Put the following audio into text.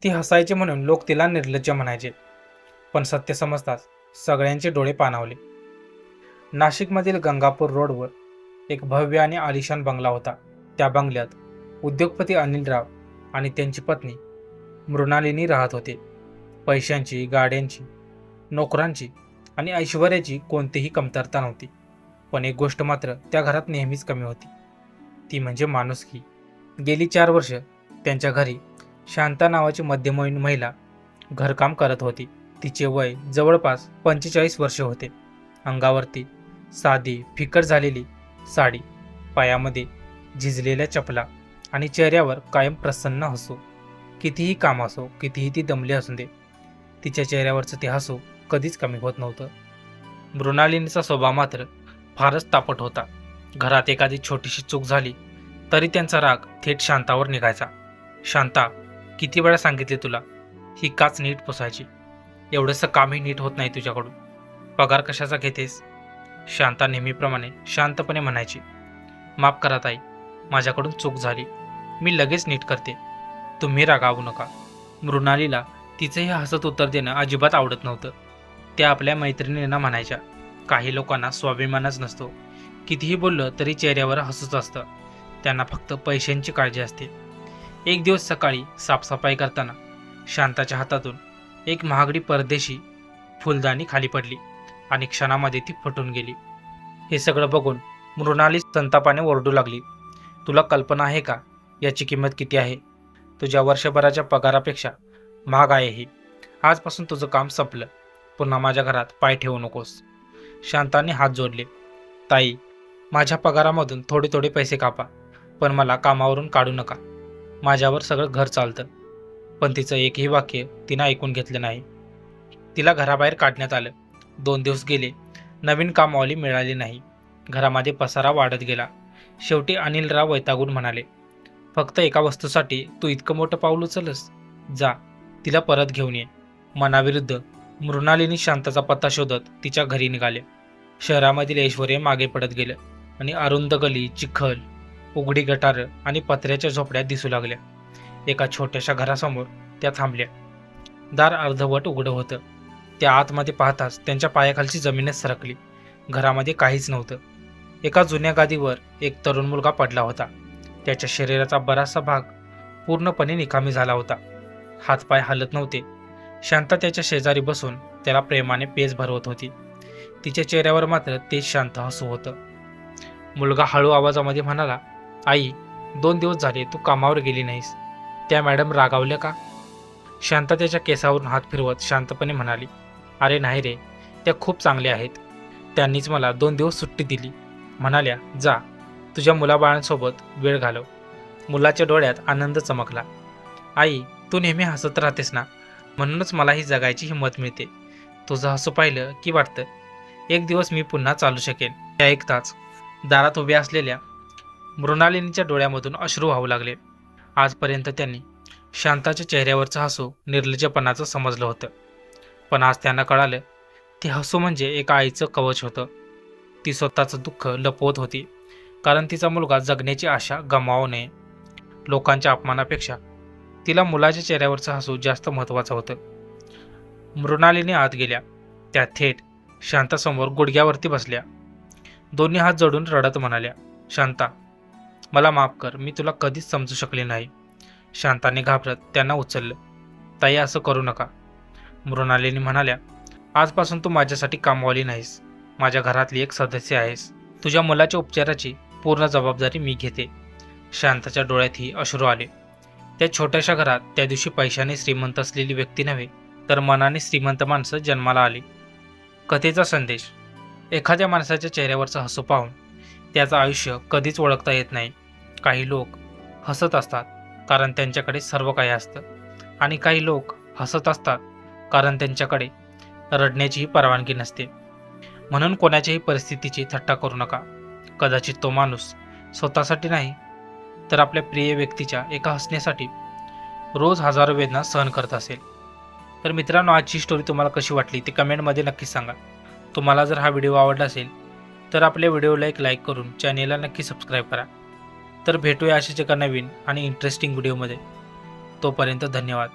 ती हसायची म्हणून लोक तिला निर्लज्ज म्हणायचे, पण सत्य समजताच सगळ्यांचे डोळे पाणावले. नाशिकमधील गंगापूर रोडवर एक भव्य आणि आलिशान बंगला होता. त्या बंगल्यात उद्योगपती अनिलराव आणि त्यांची पत्नी मृणालिनी राहत होते. पैशांची, गाड्यांची, नोकरांची आणि ऐश्वर्याची कोणतीही कमतरता नव्हती. पण एक गोष्ट मात्र त्या घरात नेहमीच कमी होती, ती म्हणजे माणुसकी. गेली 4 वर्ष त्यांच्या घरी शांता नावाची मध्यमवयीन महिला घरकाम करत होती. तिचे वय जवळपास 45 वर्ष होते. अंगावरती साधी फिकट झालेली साडी, पायामध्ये झिजलेल्या चपला आणि चेहऱ्यावर कायम प्रसन्न हसू. कितीही काम असो, कितीही ती दमली असू दे, तिच्या चेहऱ्यावरचं ते हसू कधीच कमी होत नव्हतं. मृणालिनीचा स्वभाव मात्र फारच तापट होता. घरात एखादी छोटीशी चूक झाली तरी त्यांचा राग थेट शांतावर निघायचा. शांता, किती वेळा सांगितले तुला, ही काच नीट पुसायची, एवढंसं कामही नीट होत नाही तुझ्याकडून, पगार कशाचा घेतेस? शांता नेहमीप्रमाणे शांतपणे म्हणायची, माफ करा ताई, माझ्याकडून चूक झाली, मी लगेच नीट करते, तुम्ही रागावू नका. मृणालीला तिचंही हसत उत्तर देणं अजिबात आवडत नव्हतं. त्या आपल्या मैत्रिणींना म्हणायच्या, काही लोकांना स्वाभिमानच नसतो, कितीही बोललं तरी चेहऱ्यावर हसूच असतं, त्यांना फक्त पैशांची काळजी असते. एक दिवस सकाळी साफसफाई करताना शांताच्या हातातून एक महागडी परदेशी फुलदाणी खाली पडली आणि क्षणामध्ये ती फुटून गेली. हे सगळं बघून मृणाली संतापाने ओरडू लागली, तुला कल्पना आहे का याची किंमत किती आहे? तुझ्या वर्षभराच्या पगारापेक्षा महाग आहे ही. आजपासून तुझं काम संपलं, पुन्हा माझ्या घरात पाय ठेवू नकोस. शांताने हात जोडले, ताई, माझ्या पगारामधून थोडे थोडे पैसे कापा, पण मला कामावरून काढू नका, माझ्यावर सगळं घर चालतं. पण तिचं एकही वाक्य तिनं ऐकून घेतलं नाही. तिला घराबाहेर काढण्यात आलं. 2 दिवस गेले, नवीन कामवाली मिळाली नाही. घरामध्ये पसारा वाढत गेला. शेवटी अनिलराव वैतागून म्हणाले, फक्त एका वस्तूसाठी तू इतकं मोठं पाऊल उचलस? जा, तिला परत घेऊन ये. मनाविरुद्ध मृणालिनी शांताचा पत्ता शोधत तिच्या घरी निघाले. शहरामधील ऐश्वर्य मागे पडत गेलं आणि अरुंद गली, चिखल, उघडी गटारं आणि पत्र्याच्या झोपड्या दिसू लागल्या. एका छोट्याशा घरासमोर त्या थांबल्या. दार अर्धवट उघडं होतं. त्या आतमध्ये पाहताच त्यांच्या पायाखालची जमीनच सरकली. घरामध्ये काहीच नव्हतं. एका जुन्या गादीवर एक तरुण मुलगा पडला होता. त्याच्या शरीराचा बराचसा भाग पूर्णपणे निकामी झाला होता. हातपाय हलत नव्हते. शांता त्याच्या शेजारी बसून त्याला प्रेमाने पेज भरवत होती. तिच्या चेहऱ्यावर मात्र तेच शांत हसू होतं. मुलगा हळू आवाजामध्ये म्हणाला, आई, 2 दिवस झाले तू कामावर गेली नाहीस, त्या मॅडम रागावल्या का? शांता त्याच्या केसावरून हात फिरवत शांतपणे म्हणाली, अरे नाही रे, त्या खूप चांगल्या आहेत, त्यांनीच मला 2 दिवस सुट्टी दिली. म्हणाल्या, जा, तुझ्या मुलाबाळांसोबत वेळ घालव. मुलाच्या डोळ्यात आनंद चमकला. आई, तू नेहमी हसत राहतेस ना, म्हणूनच मला ही जगायची हिंमत मिळते. तुझं हसू पाहिलं की वाटतं एक दिवस मी पुन्हा चालू शकेन. त्या ऐकताच दारात उभ्या असलेल्या मृणालिनीच्या डोळ्यामधून अश्रू वाहू लागले. आजपर्यंत त्यांनी शांताच्या चेहऱ्यावरचं हसू निर्लज्जपणाचं समजलं होतं, पण आज त्यांना कळालं, ते हसू म्हणजे एका आईचं कवच होतं. ती स्वतःचं दुःख लपवत होती, कारण तिचा मुलगा जगण्याची आशा गमावू नये. लोकांच्या अपमानापेक्षा तिला मुलाच्या चेहऱ्यावरचं हसू जास्त महत्त्वाचं होतं. मृणालिनी आत गेल्या. त्या थेट शांतासमोर गुडघ्यावरती बसल्या. दोन्ही हात जोडून रडत म्हणाल्या, शांता, मला माफ कर, मी तुला कधीच समजू शकले नाही. शांताने घाबरत त्यांना उचललं. ताई, असं करू नका. मृणालिनी म्हणाल्या, आजपासून तू माझ्यासाठी कामवाली नाहीस, माझ्या घरातली एक सदस्य आहेस. तुझ्या मुलाच्या उपचाराची पूर्ण जबाबदारी मी घेते. शांताच्या डोळ्यातही अश्रू आले. त्या छोट्याशा घरात त्या दिवशी पैशाने श्रीमंत असलेली व्यक्ती नव्हे, तर मनाने श्रीमंत माणसं जन्माला आली. कथेचा संदेश, एखाद्या माणसाच्या चेहऱ्यावरचं हसू पाहून त्याचं आयुष्य कधीच ओळखता येत नाही. काही लोक हसत असतात कारण त्यांच्याकडे सर्व काही असतं, आणि काही लोक हसत असतात कारण त्यांच्याकडे रडण्याचीही परवानगी नसते. म्हणून कोणाच्याही परिस्थितीची थट्टा करू नका. कदाचित तो माणूस स्वतःसाठी नाही, तर आपल्या प्रिय व्यक्तीच्या एका हसण्यासाठी रोज हजारो वेदना सहन करत असेल. तर मित्रांनो, आजची स्टोरी तुम्हाला कशी वाटली ते कमेंटमध्ये नक्कीच सांगा. तुम्हाला जर हा व्हिडिओ आवडला असेल तर आपल्या व्हिडिओला एक लाईक करून चॅनेलला नक्की सबस्क्राईब करा. तर भेटूया अशाच एका नवीन आणि इंटरेस्टिंग व्हिडिओमध्ये. तोपर्यंत धन्यवाद.